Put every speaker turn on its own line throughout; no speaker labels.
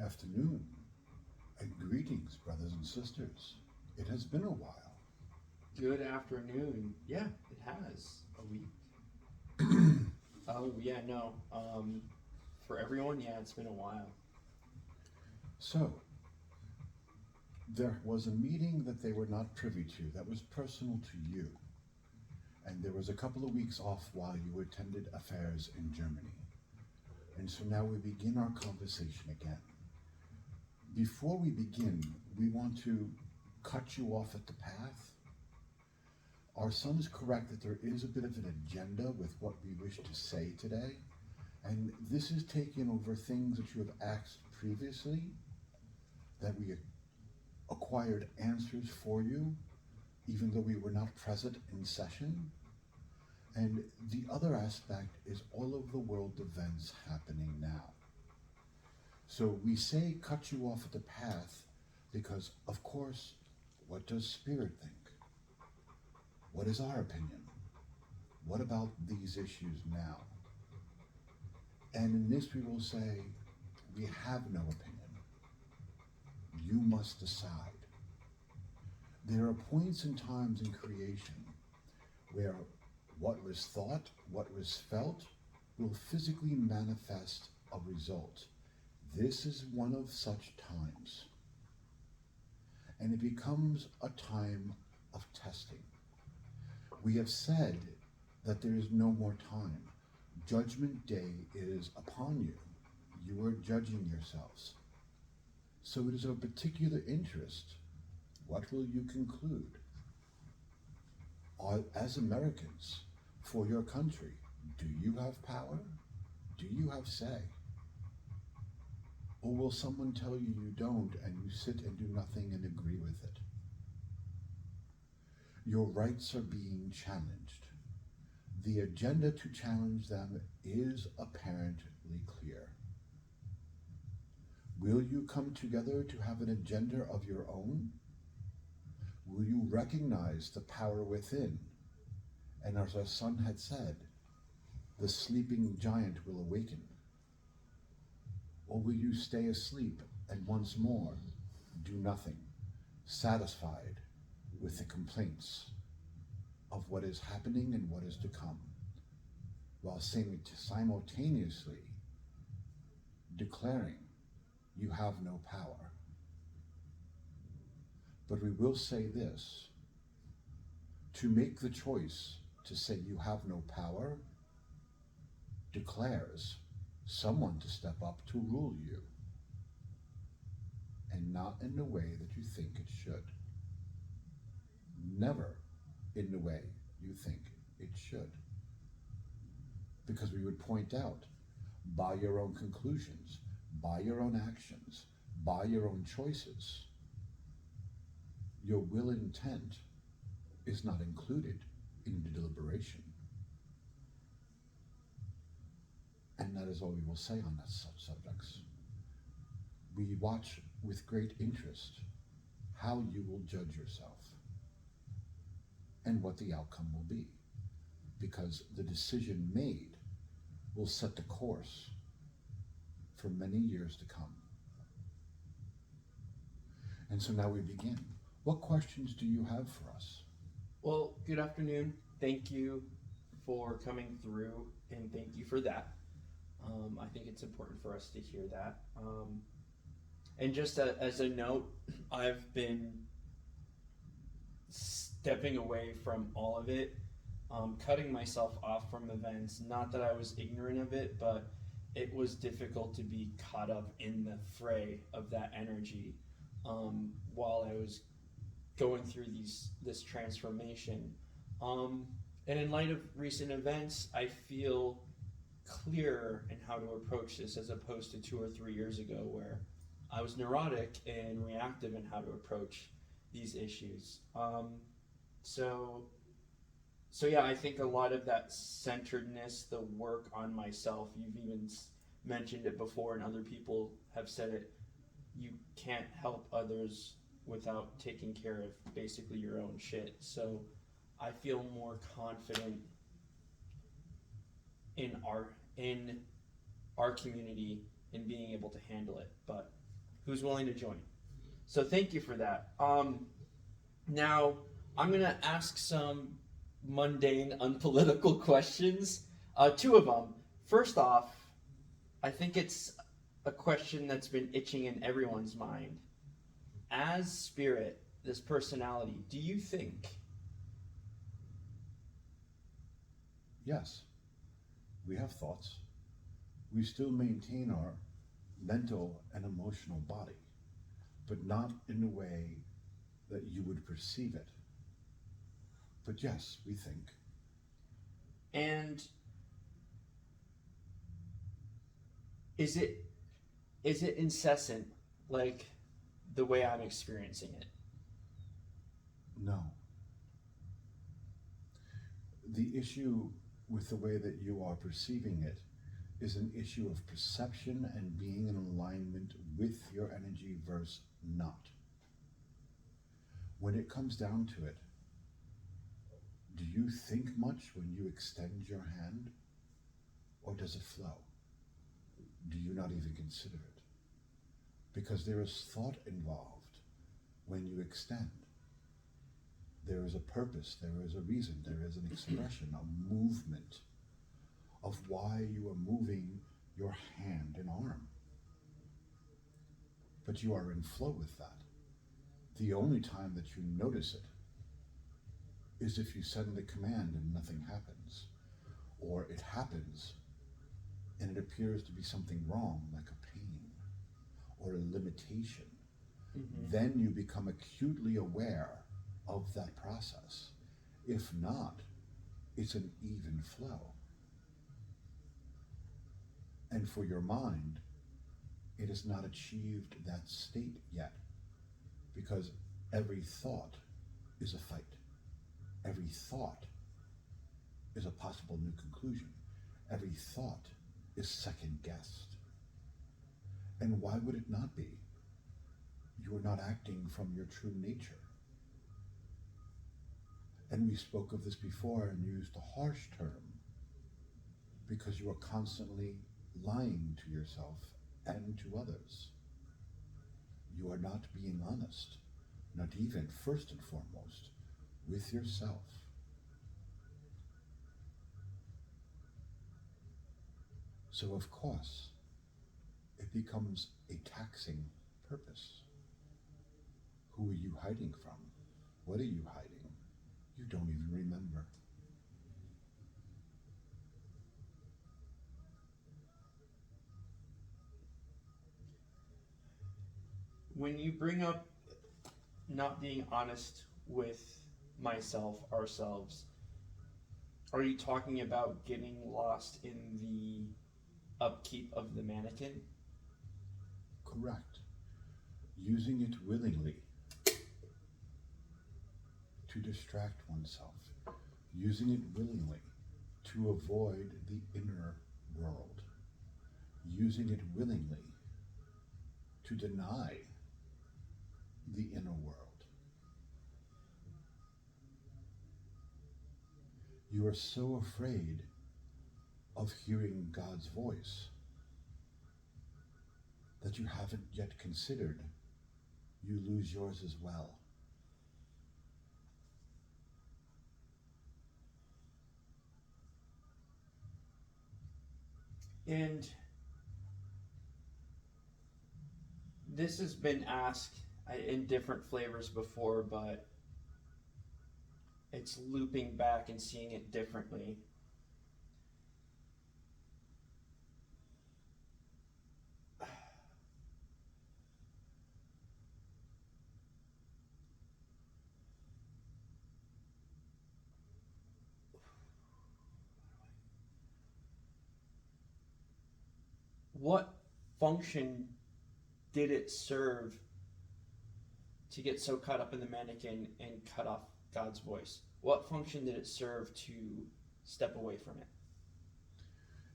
afternoon, and greetings, brothers and sisters. It has been a while.
Good afternoon. Yeah, it has a week. Oh yeah, no. For everyone, yeah, it's been a while.
So, there was a meeting that they were not privy to that was personal to you, and there was a couple of weeks off while you attended affairs in Germany. And so now we begin our conversation again. Before we begin, we want to cut you off at the path. Our son is correct that there is a bit of an agenda with what we wish to say today, and this is taking over things that you have asked previously, that we acquired answers for you, even though we were not present in session. And the other aspect is all of the world events happening now. So we say cut you off at the path because, of course, what does Spirit think? What is our opinion? What about these issues now? And in this we will say, we have no opinion. You must decide. There are points and times in creation where what was thought, what was felt, will physically manifest a result. This is one of such times. And it becomes a time of testing. We have said that there is no more time. Judgment Day is upon you. You are judging yourselves. So it is of particular interest. What will you conclude? As Americans, for your country, do you have power? Do you have say? Or will someone tell you you don't and you sit and do nothing and agree with it? Your rights are being challenged. The agenda to challenge them is apparently clear. Will you come together to have an agenda of your own? Will you recognize the power within? And as our son had said, the sleeping giant will awaken. Or will you stay asleep and once more do nothing, satisfied with the complaints of what is happening and what is to come, while simultaneously declaring you have no power? But we will say this, to make the choice to say you have no power declares someone to step up to rule you, and not in the way that you think it should. Never in the way you think it should. Because we would point out, by your own conclusions, by your own actions, by your own choices, your will and intent is not included in the deliberation. And that is all we will say on that subjects. We watch with great interest how you will judge yourself and what the outcome will be, because the decision made will set the course for many years to come. And so now we begin. What questions do you have for us?
Well, good afternoon. Thank you for coming through, and thank you for that. I think it's important for us to hear that. And just as a note, I've been stepping away from all of it, cutting myself off from events. Not that I was ignorant of it, but it was difficult to be caught up in the fray of that energy while I was going through this transformation. And in light of recent events, I feel clearer in how to approach this as opposed to 2 or 3 years ago where I was neurotic and reactive in how to approach these issues. So yeah, I think a lot of that centeredness, the work on myself, you've even mentioned it before and other people have said it, you can't help others without taking care of basically your own shit. So I feel more confident in our community in being able to handle it. But who's willing to join. So thank you for that. Now I'm gonna ask some mundane, unpolitical questions. Two of them. First off, I think it's a question that's been itching in everyone's mind. As spirit, this personality, do you think?
Yes, we have thoughts. We still maintain our mental and emotional body, but not in the way that you would perceive it. But yes, we think.
And is it incessant like the way I'm experiencing it?
No. The issue with the way that you are perceiving it is an issue of perception and being in alignment with your energy versus not. When it comes down to it, do you think much when you extend your hand, or does it flow? Do you not even consider it? Because there is thought involved when you extend. There is a purpose, there is a reason, there is an expression, a movement of why you are moving your hand and arm. But you are in flow with that. The only time that you notice it is if you send the command and nothing happens, or it happens and it appears to be something wrong, like a pain or a limitation. Mm-hmm. Then you become acutely aware of that process. If not, it's an even flow. And for your mind, it has not achieved that state yet, because every thought is a fight. Every thought is a possible new conclusion. Every thought is second guessed. And why would it not be? You are not acting from your true nature. And we spoke of this before and used a harsh term because you are constantly lying to yourself and to others. You are not being honest, not even first and foremost with yourself. So of course, it becomes a taxing purpose. Who are you hiding from? What are you hiding? You don't even remember.
When you bring up not being honest with myself, ourselves, are you talking about getting lost in the upkeep of the mannequin?
Correct. Using it willingly to distract oneself. Using it willingly to avoid the inner world. Using it willingly to deny the inner world. You are so afraid of hearing God's voice that you haven't yet considered you lose yours as well.
And this has been asked in different flavors before, but it's looping back and seeing it differently. What function did it serve to get so caught up in the mannequin and cut off God's voice? What function did it serve to step away from it?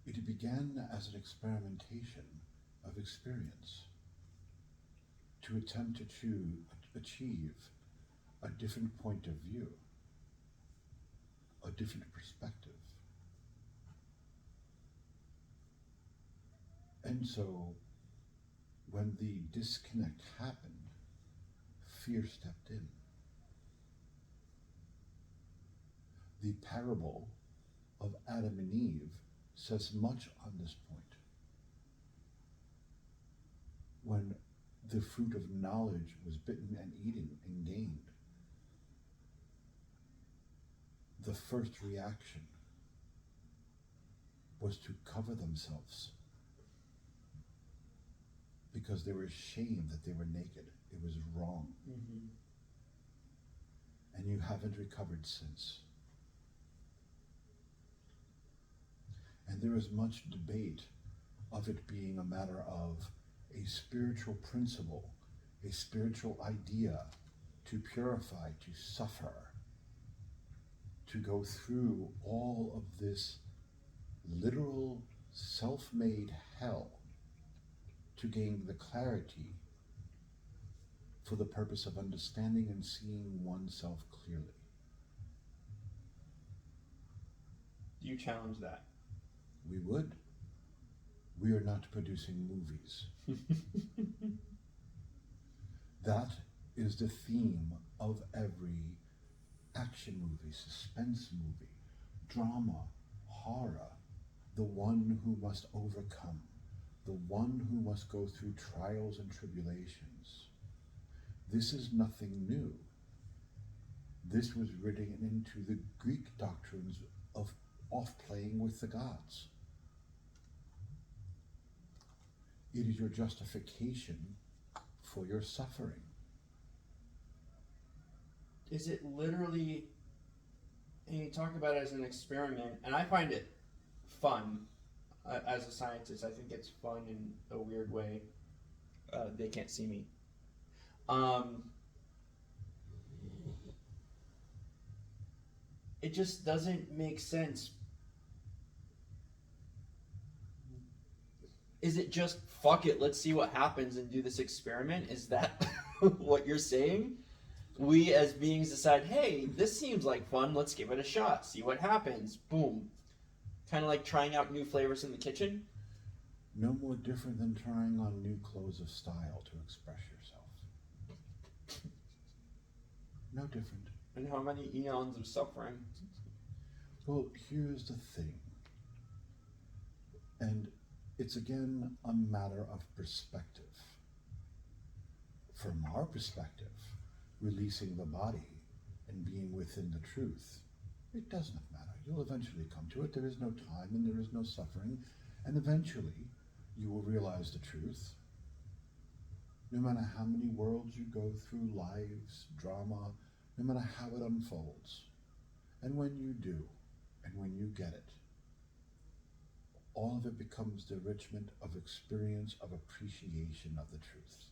It began as an experimentation of experience to attempt to achieve a different point of view, a different perspective. And so when the disconnect happened, fear stepped in. The parable of Adam and Eve says much on this point. When the fruit of knowledge was bitten and eaten and gained, the first reaction was to cover themselves because they were ashamed that they were naked. It was wrong.
Mm-hmm.
And you haven't recovered since. And there is much debate of it being a matter of a spiritual principle, a spiritual idea to purify, to suffer, to go through all of this literal self-made hell to gain the clarity for the purpose of understanding and seeing oneself clearly.
Do you challenge that?
We would. We are not producing movies. That is the theme of every action movie, suspense movie, drama, horror. The one who must overcome, the one who must go through trials and tribulations. This is nothing new. This was written into the Greek doctrines of off-playing with the gods. It is your justification for your suffering.
Is it literally, and you talk about it as an experiment, and I find it fun as a scientist. I think it's fun in a weird way. They can't see me. It just doesn't make sense. Is it just, fuck it, let's see what happens and do this experiment? Is that what you're saying? We as beings decide, hey, this seems like fun, let's give it a shot, see what happens. Boom. Kind of like trying out new flavors in the kitchen?
No more different than trying on new clothes of style to express yourself. No different.
And how many eons of suffering?
Well, here's the thing. And it's again a matter of perspective. From our perspective, releasing the body and being within the truth, it does not matter. You'll eventually come to it. There is no time and there is no suffering. And eventually, you will realize the truth. No matter how many worlds you go through, lives, drama, no matter how it unfolds. And when you do, and when you get it, all of it becomes the enrichment of experience, of appreciation of the truth.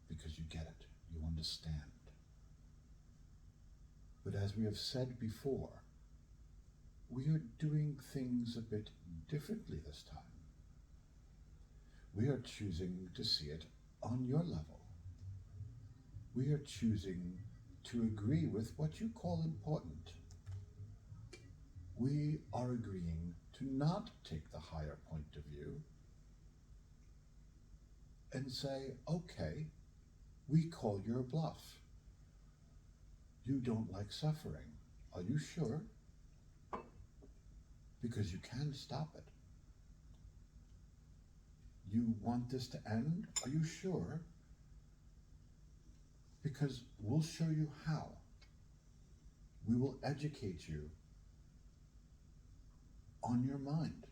Because you get it, you understand. But as we have said before, we are doing things a bit differently this time. We are choosing to see it on your level. We are choosing to agree with what you call important. We are agreeing to not take the higher point of view and say, okay, we call your bluff. You don't like suffering. Are you sure? Because you can stop it. You want this to end? Are you sure? Because we'll show you how. We will educate you on your mind.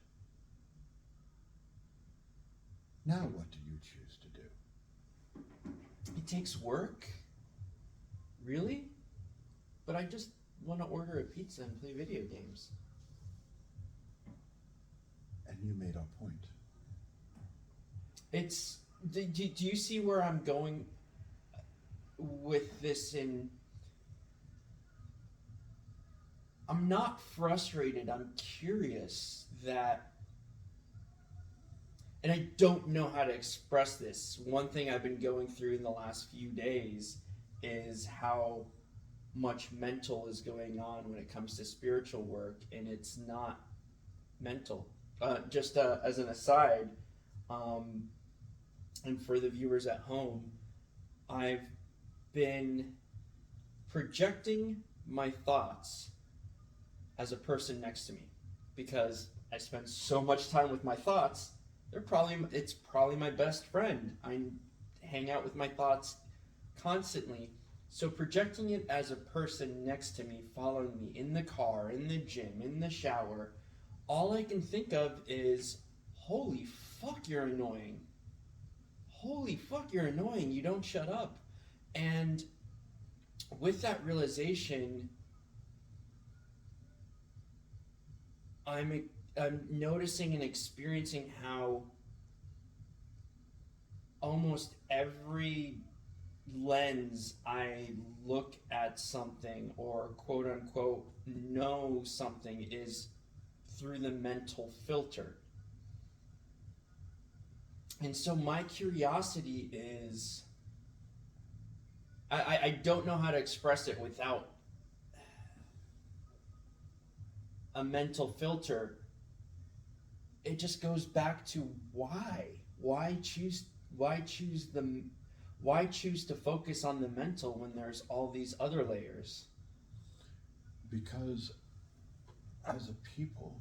Now what do you choose to do?
It takes work? Really? But I just want to order a pizza and play video games.
And you made our point.
It's, do you see where I'm going with this? I'm not frustrated, I'm curious that, and I don't know how to express this. One thing I've been going through in the last few days is how much mental is going on when it comes to spiritual work, and it's not mental. Just as an aside, and for the viewers at home, I've been projecting my thoughts as a person next to me because I spend so much time with my thoughts. It's probably my best friend. I hang out with my thoughts constantly. So projecting it as a person next to me, following me in the car, in the gym, in the shower, all I can think of is, holy fuck, you're annoying. Holy fuck, you're annoying. You don't shut up. And with that realization, I'm noticing and experiencing how almost every lens I look at something or quote unquote know something is through the mental filter. And so my curiosity is, I don't know how to express it without a mental filter. It just goes back to why? Why choose to focus on the mental when there's all these other layers?
Because as a people,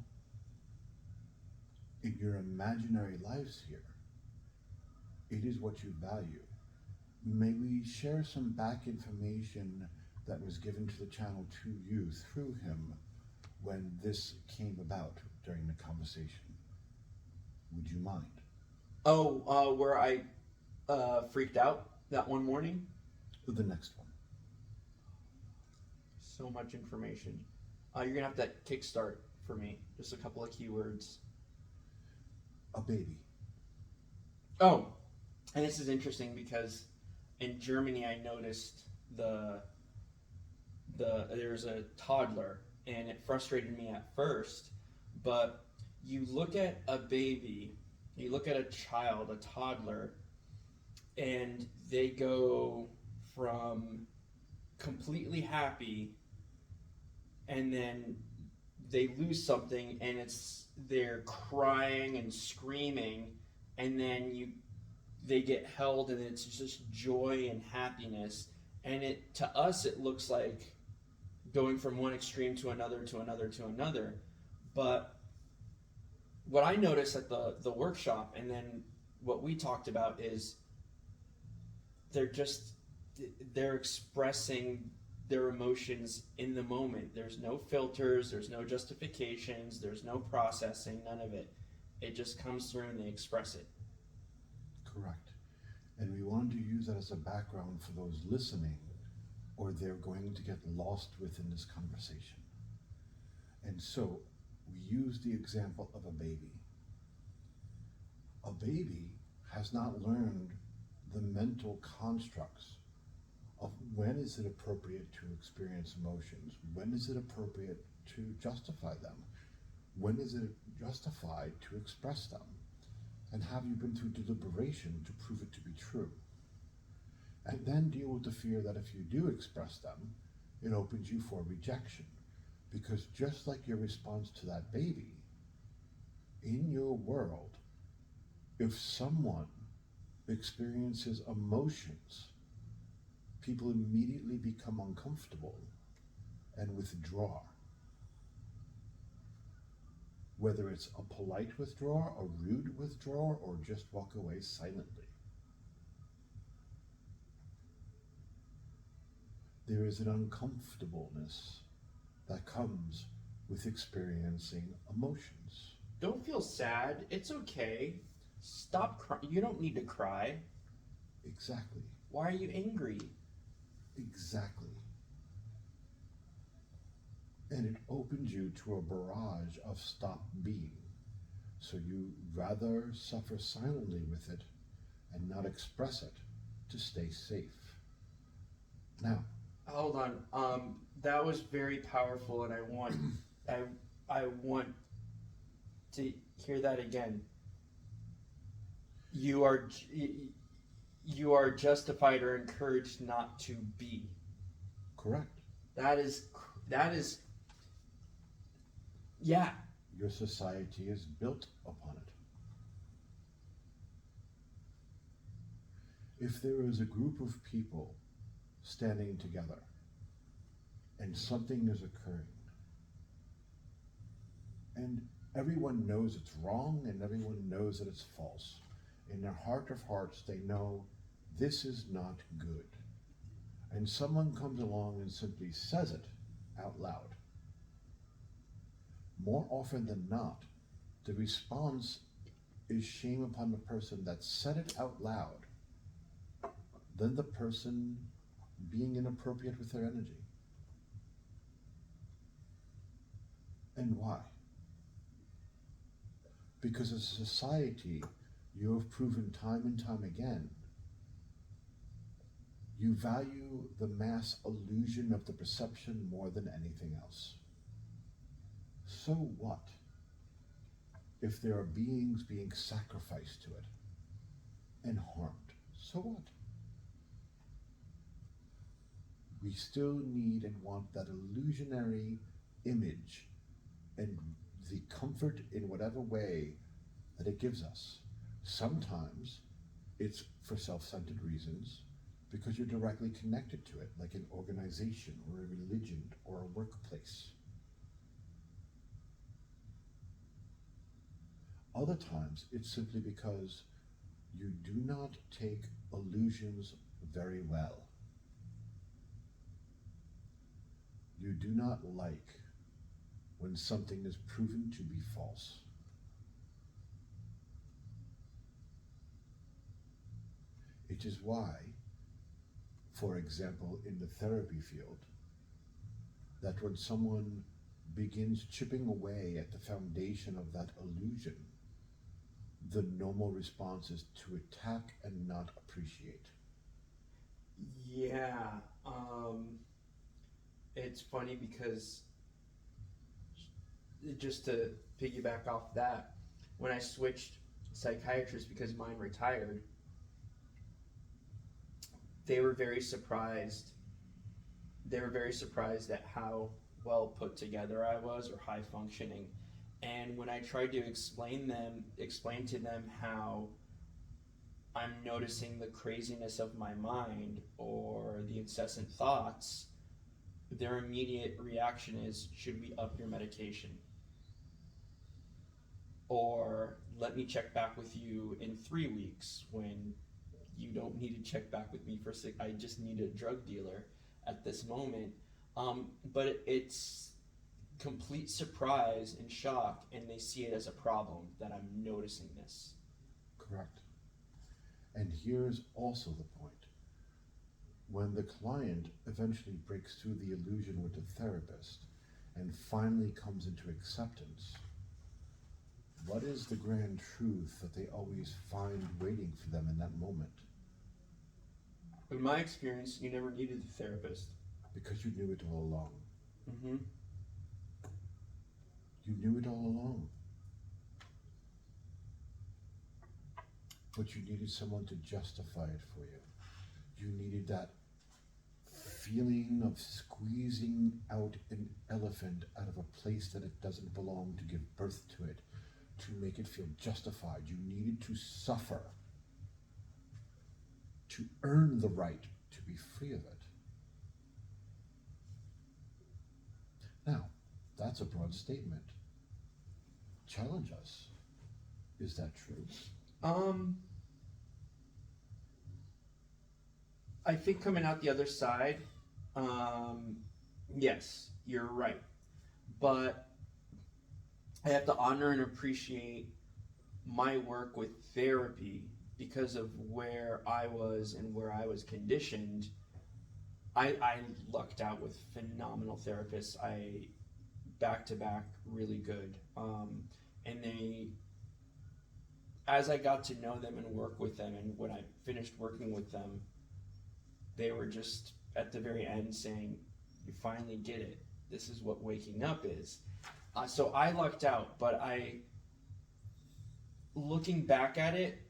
in your imaginary lives here, it is what you value. May we share some back information that was given to the channel to you through him when this came about during the conversation? Would you mind?
Oh, where I freaked out that one morning?
The next one.
So much information. You're going to have to kickstart for me. Just a couple of keywords.
A baby.
Oh, and this is interesting because in Germany I noticed there's a toddler, and it frustrated me at first, but you look at a baby, you look at a child, a toddler, and they go from completely happy, and then they lose something, and they're crying and screaming, and then they get held, and it's just joy and happiness. And to us it looks like going from one extreme to another to another to another. But what I noticed at the workshop, and then what we talked about, is they're expressing their emotions in the moment. There's no filters, there's no justifications, there's no processing, none of it. It just comes through and they express it.
Correct. And we wanted to use that as a background for those listening, or they're going to get lost within this conversation. And so we use the example of a baby. A baby has not learned the mental constructs of when is it appropriate to experience emotions, when is it appropriate to justify them, when is it justified to express them, and have you been through deliberation to prove it to be true? And then deal with the fear that if you do express them, it opens you for rejection. Because just like your response to that baby, in your world, if someone experiences emotions, people immediately become uncomfortable and withdraw. Whether it's a polite withdrawal, a rude withdrawal, or just walk away silently. There is an uncomfortableness that comes with experiencing emotions.
Don't feel sad. It's okay. Stop crying. You don't need to cry.
Exactly.
Why are you angry?
Exactly. And it opens you to a barrage of stop being. So you rather suffer silently with it and not express it to stay safe. Now,
hold on. That was very powerful, and I want to hear that again. You are justified or encouraged not to be.
correct.
That is, yeah.
Your society is built upon it. If there is a group of people standing together and something is occurring, and everyone knows it's wrong and everyone knows that it's false, in their heart of hearts they know this is not good, and someone comes along and simply says it out loud, more often than not, the response is shame upon the person that said it out loud than the person being inappropriate with their energy. And why? Because as a society, you have proven time and time again, you value the mass illusion of the perception more than anything else. So what if there are beings being sacrificed to it and harmed? So what? We still need and want that illusionary image and the comfort in whatever way that it gives us. Sometimes it's for self-centered reasons because you're directly connected to it, like an organization or a religion or a workplace. Other times it's simply because you do not take illusions very well. You do not like when something is proven to be false. It is why, for example, in the therapy field, that when someone begins chipping away at the foundation of that illusion, the normal response is to attack and not appreciate.
Yeah, it's funny because just to piggyback off that, when I switched psychiatrists because mine retired, they were very surprised. They were very surprised at how well put together I was, or high functioning. And when I tried to explain to them how I'm noticing the craziness of my mind or the incessant thoughts, their immediate reaction is, should we up your medication? Or let me check back with you in 3 weeks, when you don't need to check back with me for 6. I just need a drug dealer at this moment. But it's complete surprise and shock, and they see it as a problem that I'm noticing this.
Correct. And here's also the point. When the client eventually breaks through the illusion with the therapist and finally comes into acceptance, what is the grand truth that they always find waiting for them in that moment?
In my experience, you never needed the therapist.
Because you knew it all along.
Mm-hmm.
You knew it all along. But you needed someone to justify it for you. You needed that feeling of squeezing out an elephant out of a place that it doesn't belong to give birth to it, to make it feel justified. You needed to suffer to earn the right to be free of it. Now, that's a broad statement. Challenge us. Is that true?
I think coming out the other side, yes, you're right. But I have to honor and appreciate my work with therapy because of where I was and where I was conditioned. I lucked out with phenomenal therapists. Back to back, really good. And they, as I got to know them and work with them, and when I finished working with them, they were just at the very end saying, you finally get it. This is what waking up is. So I lucked out, but looking back at it,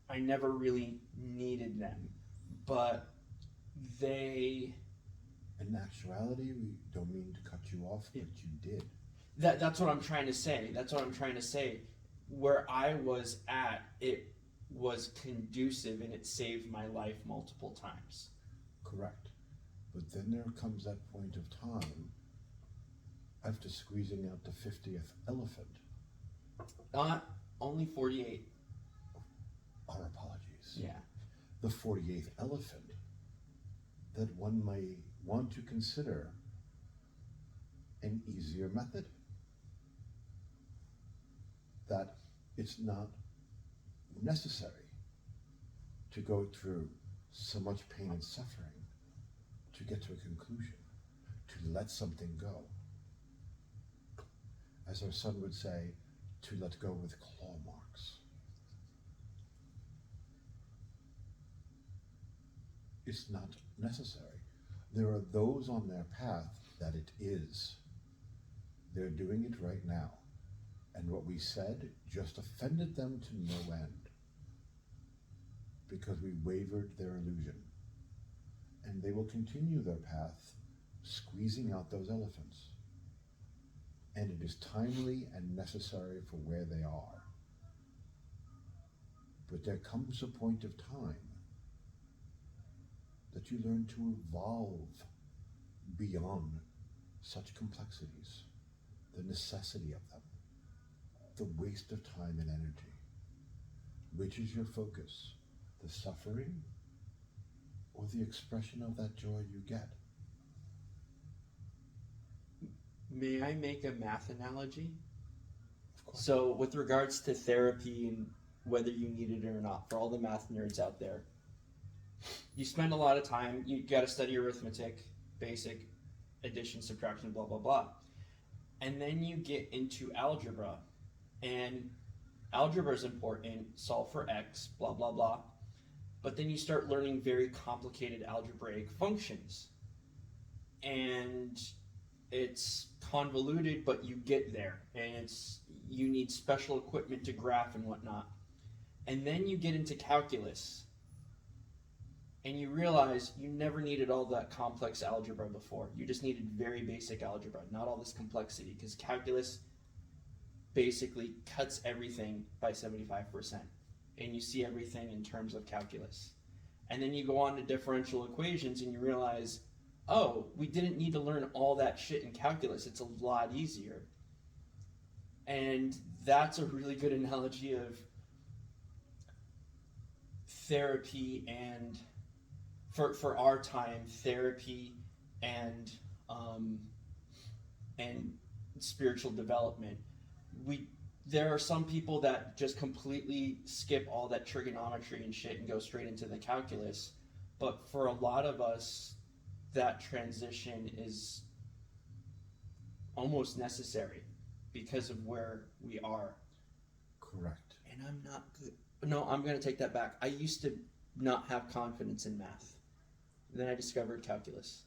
I never really needed them. But they...
In actuality, we don't mean to cut you off, but you did.
That's what I'm trying to say. Where I was at, it was conducive and it saved my life multiple times.
Correct. But then there comes that point of time after squeezing out the 50th elephant.
Only 48.
Our apologies.
Yeah.
The 48th elephant, that one may want to consider an easier method. That it's not necessary to go through so much pain and suffering to get to a conclusion, to let something go. As our son would say, to let go with claw marks. It's not necessary. There are those on their path that it is. They're doing it right now. And what we said just offended them to no end, because we wavered their illusion. And they will continue their path, squeezing out those elephants. And it is timely and necessary for where they are. But there comes a point of time that you learn to evolve beyond such complexities, the necessity of them, the waste of time and energy. Which is your focus? The suffering or the expression of that joy you get?
May I make a math analogy?
Of course.
So with regards to therapy and whether you need it or not, for all the math nerds out there, you spend a lot of time, you got to study arithmetic, basic, addition, subtraction, blah, blah, blah. And then you get into algebra, and algebra is important, solve for x, blah, blah, blah. But then you start learning very complicated algebraic functions. And it's convoluted, but you get there. And you need special equipment to graph and whatnot. And then you get into calculus. And you realize you never needed all that complex algebra before. You just needed very basic algebra, not all this complexity, because calculus basically cuts everything by 75%. And you see everything in terms of calculus. And then you go on to differential equations and you realize, oh, we didn't need to learn all that shit in calculus. It's a lot easier. And that's a really good analogy of therapy and for our time, therapy and spiritual development. There are some people that just completely skip all that trigonometry and shit and go straight into the calculus. But for a lot of us, that transition is almost necessary because of where we are.
Correct.
And I'm not good. No, I'm going to take that back. I used to not have confidence in math. Then I discovered calculus.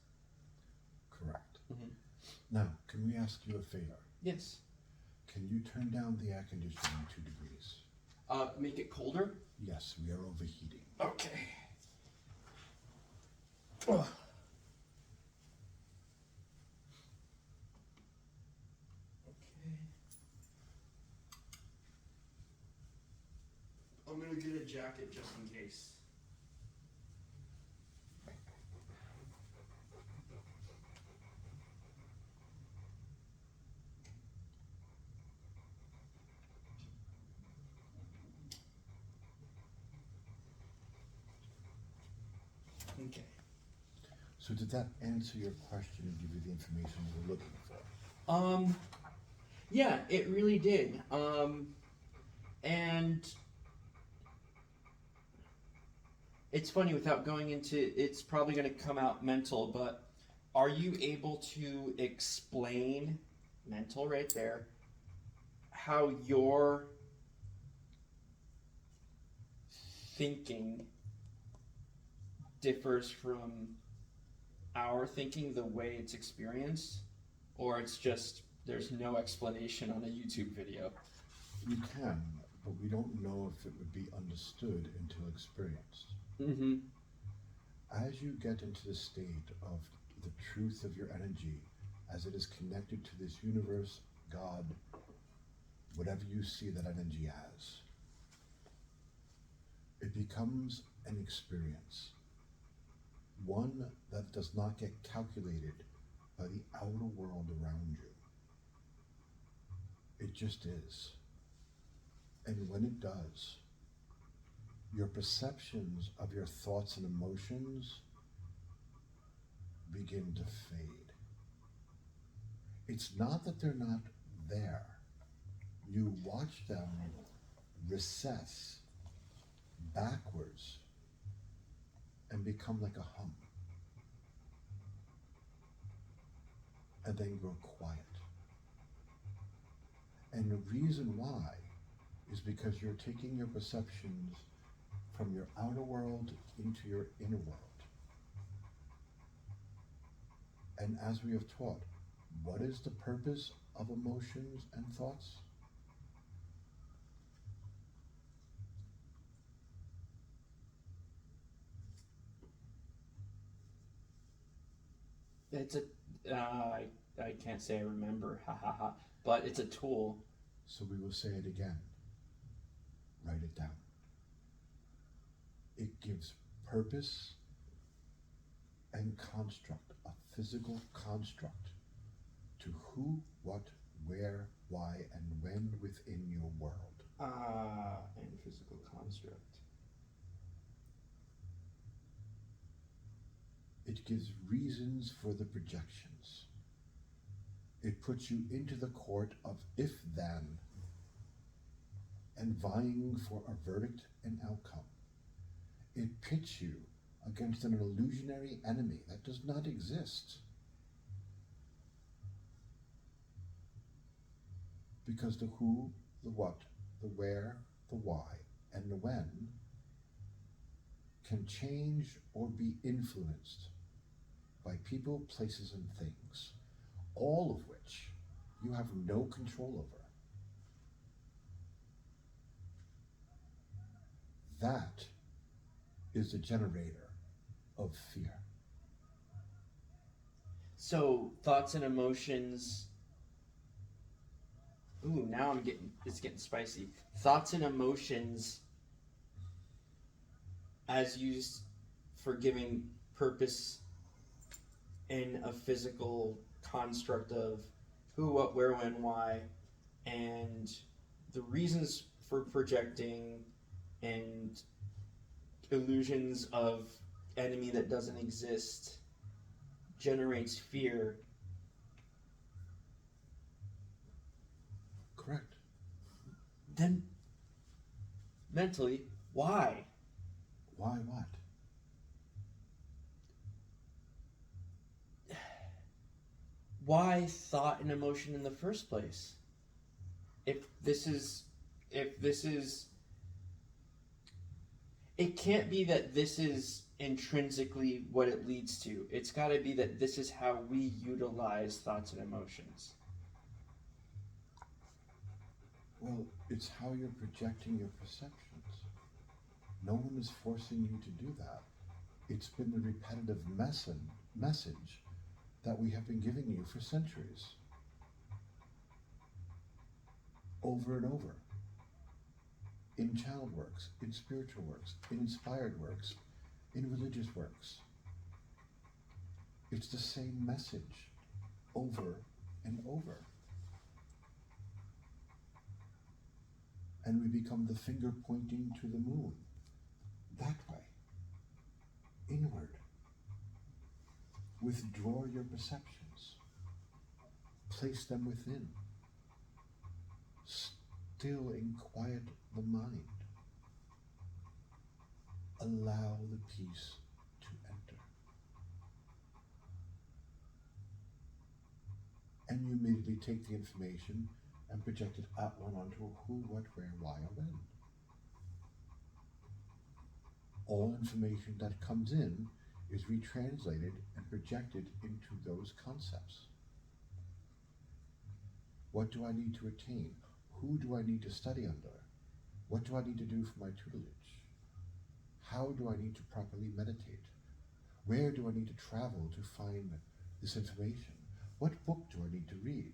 Correct.
Mm-hmm.
Now, can we ask you a favor?
Yes.
Can you turn down the air conditioning 2 degrees?
Make it colder?
Yes, we are overheating.
Okay.
Oh.
I'm going to get a jacket just in case. Okay.
So did that answer your question and give you the information you were looking for?
Yeah, it really did. And it's funny, without going into, it's probably going to come out mental, but are you able to explain, mental right there, how your thinking differs from our thinking, the way it's experienced, or it's just there's no explanation on a YouTube video?
You can, but we don't know if it would be understood until experienced.
Mm-hmm.
As you get into the state of the truth of your energy, as it is connected to this universe, God, whatever you see that energy as, It becomes an experience, one that does not get calculated by the outer world around you. It just is. And when it does, your perceptions of your thoughts and emotions begin to fade. It's not that they're not there. You watch them recess backwards and become like a hum, and then grow quiet. And the reason why is because you're taking your perceptions from your outer world into your inner world. And as we have taught, what is the purpose of emotions and thoughts?
It's a, I can't say I remember, ha ha ha, but it's a tool.
So we will say it again. Write it down. It gives purpose and construct, a physical construct, to who, what, where, why, and when within your world.
And physical construct.
It gives reasons for the projections. It puts you into the court of if-then and vying for a verdict and outcome. It pits you against an illusionary enemy that does not exist. Because the who, the what, the where, the why, and the when can change or be influenced by people, places, and things, all of which you have no control over. That is the generator of fear.
So thoughts and emotions. Ooh, now it's getting spicy. Thoughts and emotions as used for giving purpose in a physical construct of who, what, where, when, why, and the reasons for projecting and illusions of enemy that doesn't exist generates fear.
Correct.
Then mentally, why?
Why what?
Why thought and emotion in the first place? If this is, it can't be that this is intrinsically what it leads to. It's got to be that this is how we utilize thoughts and emotions.
Well, it's how you're projecting your perceptions. No one is forcing you to do that. It's been the repetitive message that we have been giving you for centuries. Over and over. In child works, in spiritual works, in inspired works, in religious works. It's the same message over and over. And we become the finger pointing to the moon. That way. Inward. Withdraw your perceptions. Place them within. Still and quiet the mind. Allow the peace to enter. And you immediately take the information and project it at one onto a who, what, where, why, or when. All information that comes in is retranslated and projected into those concepts. What do I need to attain? Who do I need to study under? What do I need to do for my tutelage? How do I need to properly meditate? Where do I need to travel to find this information? What book do I need to read?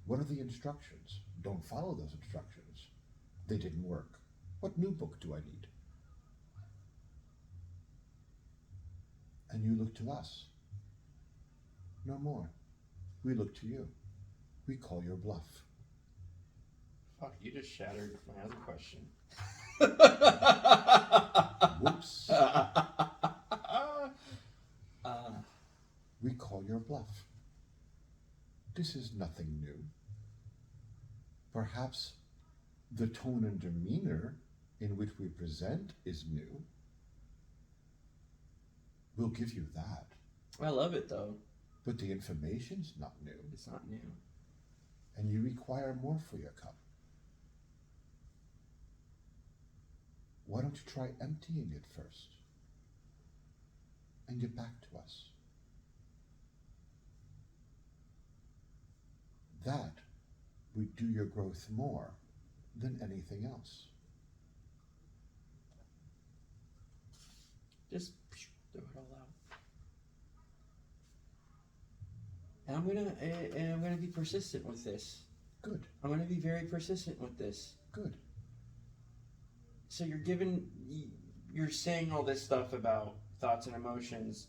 What are the instructions? Don't follow those instructions. They didn't work. What new book do I need? And you look to us. No more. We look to you. We call your bluff.
Fuck, you just shattered my other question.
Whoops. We call your bluff. This is nothing new. Perhaps the tone and demeanor in which we present is new. We'll give you that.
I love it though.
But the information's not new.
It's not new.
And you require more for your cup. Why don't you try emptying it first and get back to us? That would do your growth more than anything else.
Just throw it all out. And I'm gonna be persistent with this.
Good,
I'm gonna be very persistent with this.
good.
So you're saying all this stuff about thoughts and emotions.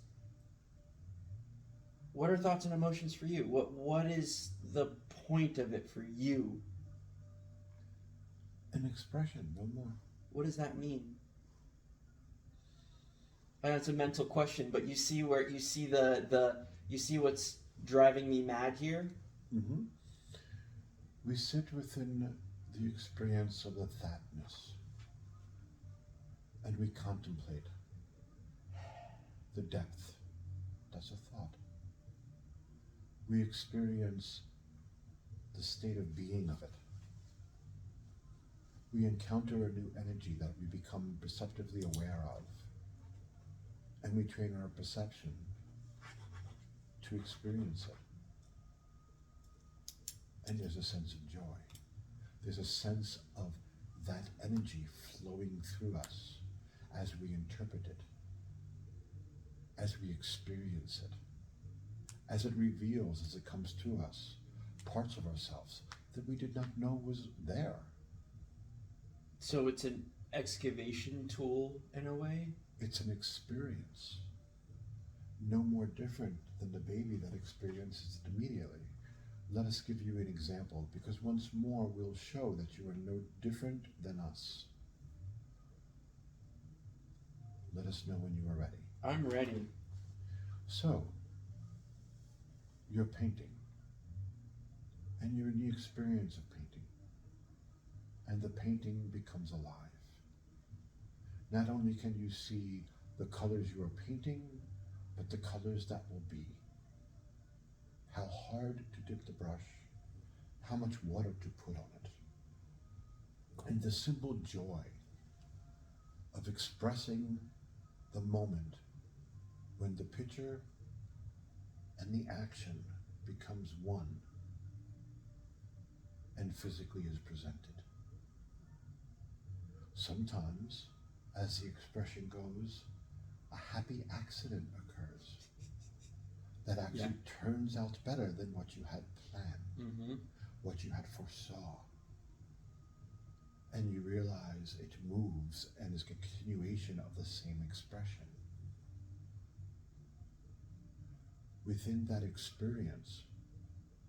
What are thoughts and emotions for you? What is the point of it for you?
An expression, no more.
What does that mean? And it's a mental question, but you see you see what's driving me mad here?
Mm-hmm. We sit within the experience of the thatness, and we contemplate the depth. That's a thought. We experience the state of being of it. We encounter a new energy that we become perceptively aware of, and we train our perception to experience it. And there's a sense of joy. There's a sense of that energy flowing through us as we interpret it, as we experience it, as it reveals, as it comes to us, parts of ourselves that we did not know was there.
So it's an excavation tool in a way?
It's an experience, no more different than the baby that experiences it immediately. Let us give you an example, because once more we'll show that you are no different than us. Let us know when you are ready.
I'm ready.
So, you're painting, and you're in the experience of painting, and the painting becomes alive. Not only can you see the colors you are painting, but the colors that will be. How hard to dip the brush, how much water to put on it, and the simple joy of expressing the moment when the picture and the action becomes one and physically is presented. Sometimes, as the expression goes, a happy accident occurs that actually turns out better than what you had planned, what you had foresaw. And you realize it moves and is a continuation of the same expression. Within that experience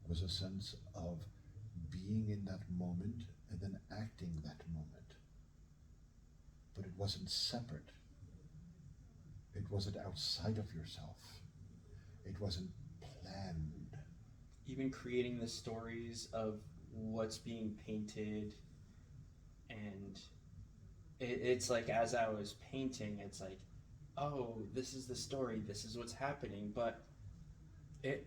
was a sense of being in that moment and then acting that moment. But it wasn't separate. It wasn't outside of yourself. It wasn't planned.
Even creating the stories of what's being painted, and it's like as I was painting, it's like, oh, this is the story, this is what's happening, but it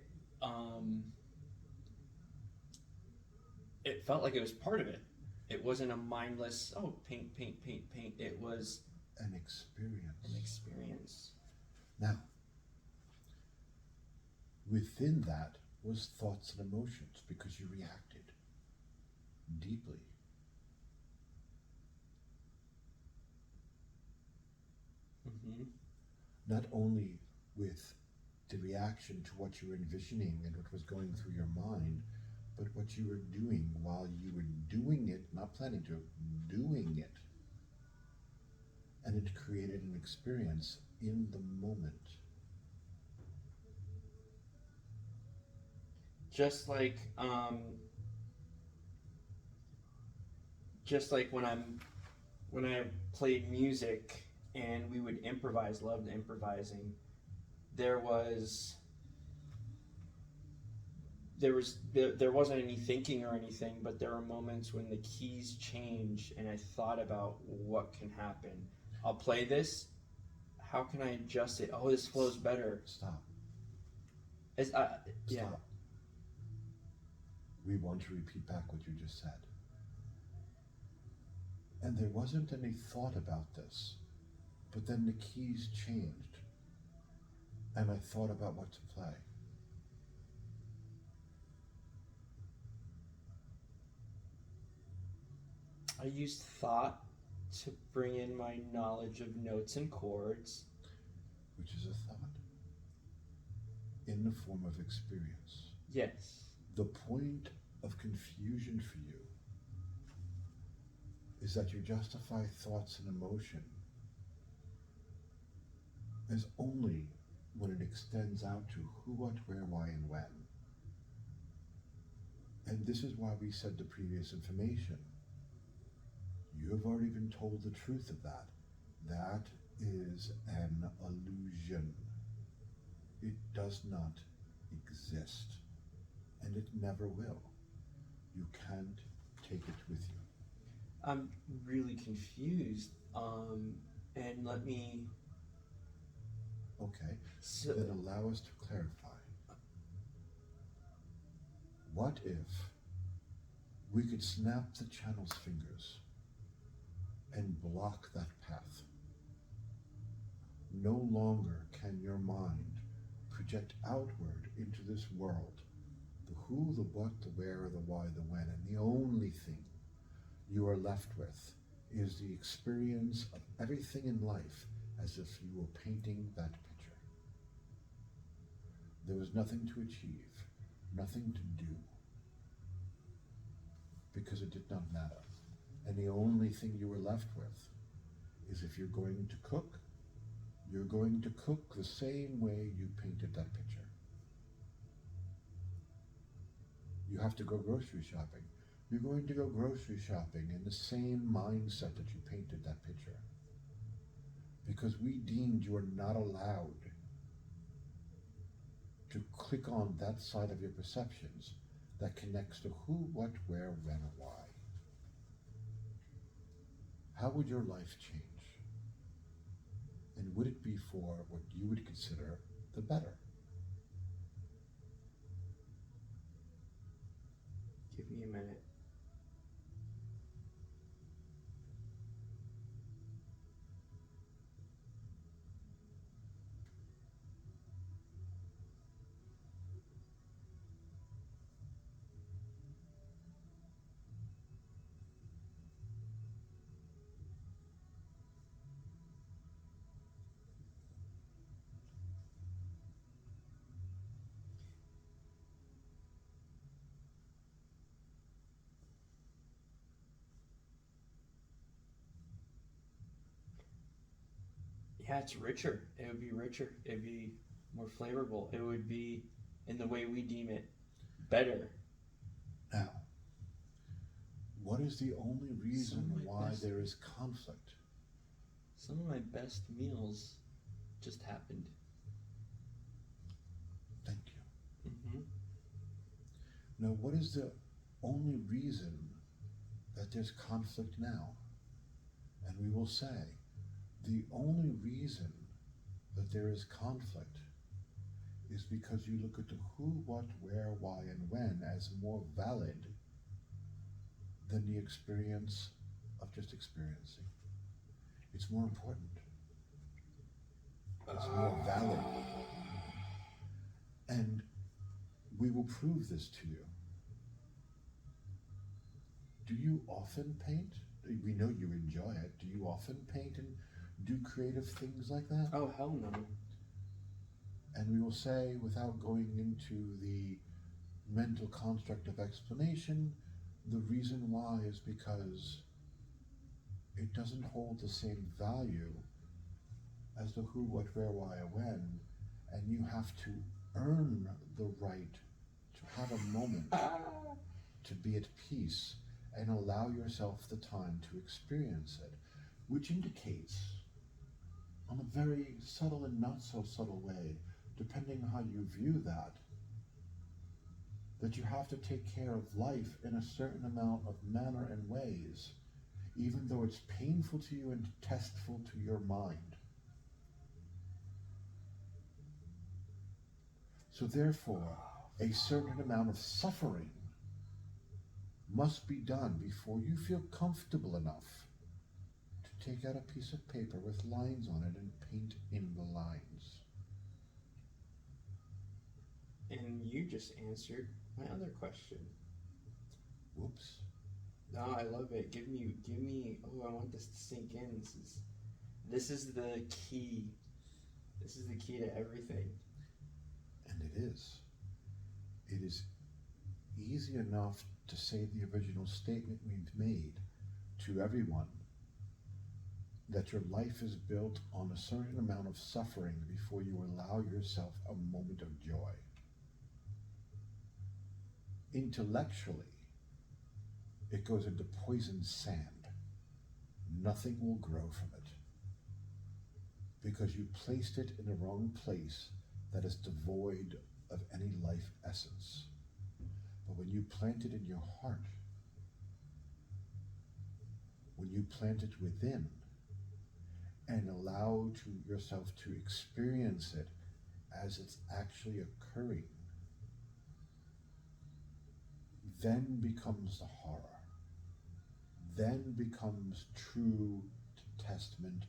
felt like it was part of it. It wasn't a mindless, oh, paint, paint, paint, paint. It was
an experience.
an experience.
Now, within that was thoughts and emotions, because you reacted deeply. Not only with the reaction to what you were envisioning and what was going through your mind, but what you were doing while you were doing it, not planning to, doing it. and it created an experience in the moment.
Just like when I played music and we would improvise, loved improvising. There was there wasn't any thinking or anything, but there were moments when the keys change and I thought about what can happen. I'll play this. How can I adjust it? Oh, this flows better.
Stop.
It's, yeah.
Stop. We want to repeat back what you just said. And there wasn't any thought about this, but then the keys changed, and I thought about what to play.
I used thought to bring in my knowledge of notes and chords.
Which is a thought in the form of experience.
Yes.
The point of confusion for you is that you justify thoughts and emotion as only when it extends out to who, what, where, why, and when. And this is why we said the previous information. You have already been told the truth of that. That is an illusion. It does not exist, and it never will. You can't take it with you.
I'm really confused. And let me.
Okay,
So,
then allow us to clarify. What if we could snap the channel's fingers and block that path? No longer can your mind project outward into this world the who, the what, the where, the why, the when, and the only thing you are left with is the experience of everything in life as if you were painting that picture. There was nothing to achieve, nothing to do, because it did not matter. And the only thing you were left with is if you're going to cook, you're going to cook the same way you painted that picture. You have to go grocery shopping. You're going to go grocery shopping in the same mindset that you painted that picture. Because we deemed you are not allowed to click on that side of your perceptions that connects to who, what, where, when, or why. How would your life change? And would it be for what you would consider the better?
give me a minute. Yeah, it's richer. It would be richer. It'd be more flavorful. It would be, in the way we deem it, better.
Now, what is the only reason
Some of my
why
best-
there is conflict?
Some of my best meals just happened.
Thank you.
Mm-hmm.
Now, what is the only reason that there's conflict now? And we will say, the only reason that there is conflict is because you look at the who, what, where, why, and when as more valid than the experience of just experiencing. It's more important. It's more valid. And we will prove this to you. Do you often paint? We know you enjoy it. Do you often paint and do creative things like that?
Oh, hell no.
And we will say, without going into the mental construct of explanation, the reason why is because it doesn't hold the same value as the who, what, where, why, when, and you have to earn the right to have a moment to be at peace and allow yourself the time to experience it, which indicates, on a very subtle and not so subtle way, depending how you view that, that you have to take care of life in a certain amount of manner and ways, even though it's painful to you and testful to your mind. So therefore, a certain amount of suffering must be done before you feel comfortable enough to take out a piece of paper with lines on it and paint in the lines.
And you just answered my other question.
Whoops.
No, I love it. Give me. Oh, I want this to sink in. This is the key. This is the key to everything.
And it is. It is easy enough to say the original statement we've made to everyone, that your life is built on a certain amount of suffering before you allow yourself a moment of joy. Intellectually, it goes into poisoned sand. Nothing will grow from it because you placed it in the wrong place that is devoid of any life essence. But when you plant it in your heart, when you plant it within and allow yourself to experience it as it's actually occurring, then becomes the horror, then becomes true testament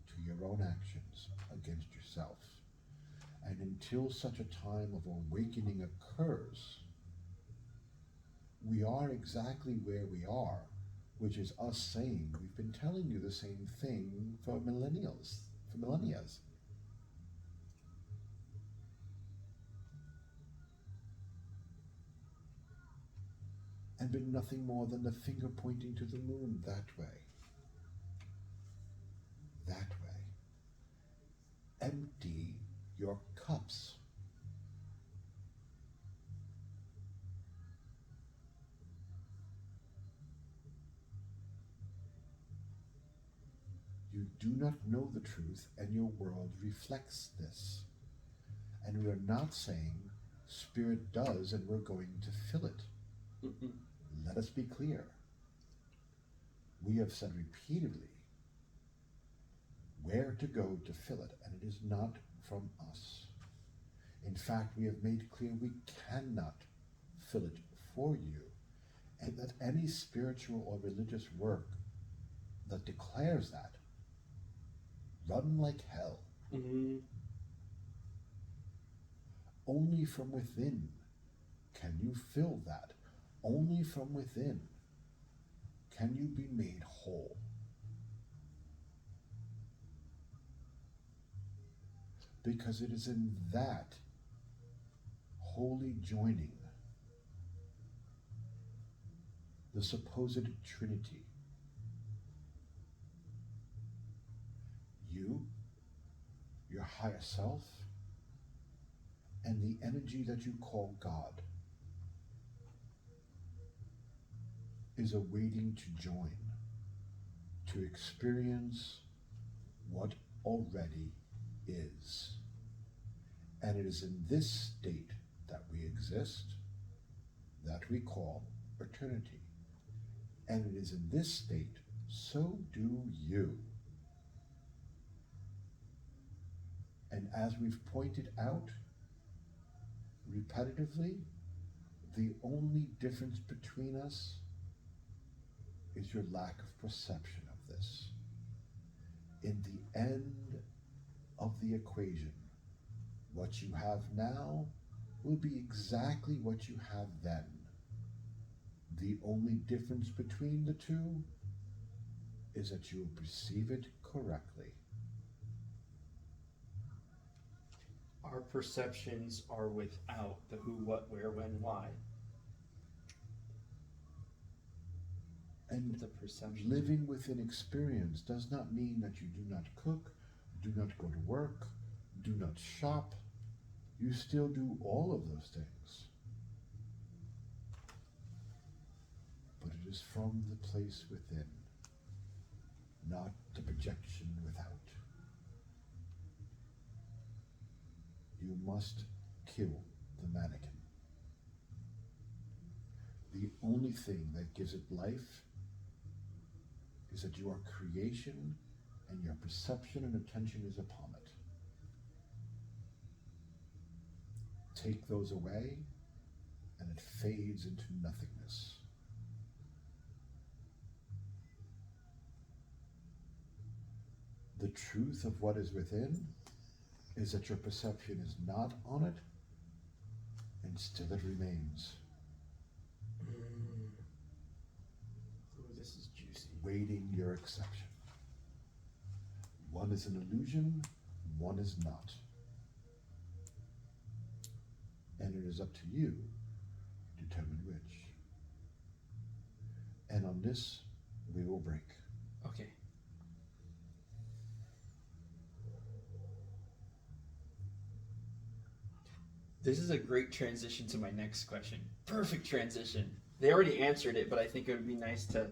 to your own actions against yourself. And until such a time of awakening occurs, we are exactly where we are, which is us saying, we've been telling you the same thing for millennia. And been nothing more than the finger pointing to the moon that way. That way. Empty your cups. You do not know the truth, and your world reflects this. And we are not saying Spirit does and we're going to fill it.
Mm-mm.
Let us be clear. We have said repeatedly where to go to fill it, and it is not from us. In fact, we have made clear we cannot fill it for you, and that any spiritual or religious work that declares that, run like hell.
Mm-hmm.
Only from within can you fill that. Only from within can you be made whole. Because it is in that holy joining, the supposed Trinity, you, your higher self, and the energy that you call God, is awaiting to join, to experience what already is. And it is in this state that we exist, that we call eternity. And it is in this state, so do you. And as we've pointed out repetitively, the only difference between us is your lack of perception of this. In the end of the equation, what you have now will be exactly what you have then. The only difference between the two is that you will perceive it correctly.
Our perceptions are without the who, what, where, when, why.
And
The perception.
living within experience does not mean that you do not cook, do not go to work, do not shop. You still do all of those things. But it is from the place within, not the projection without. You must kill the mannequin. The only thing that gives it life is that you are creation and your perception and attention is upon it. Take those away and it fades into nothingness. The truth of what is within is that your perception is not on it and still it remains,
Ooh, this is juicy.
waiting your exception. One is an illusion, one is not. And it is up to you to determine which. And on this, we will break.
Okay. This is a great transition to my next question. Perfect transition. They already answered it, but I think it would be nice to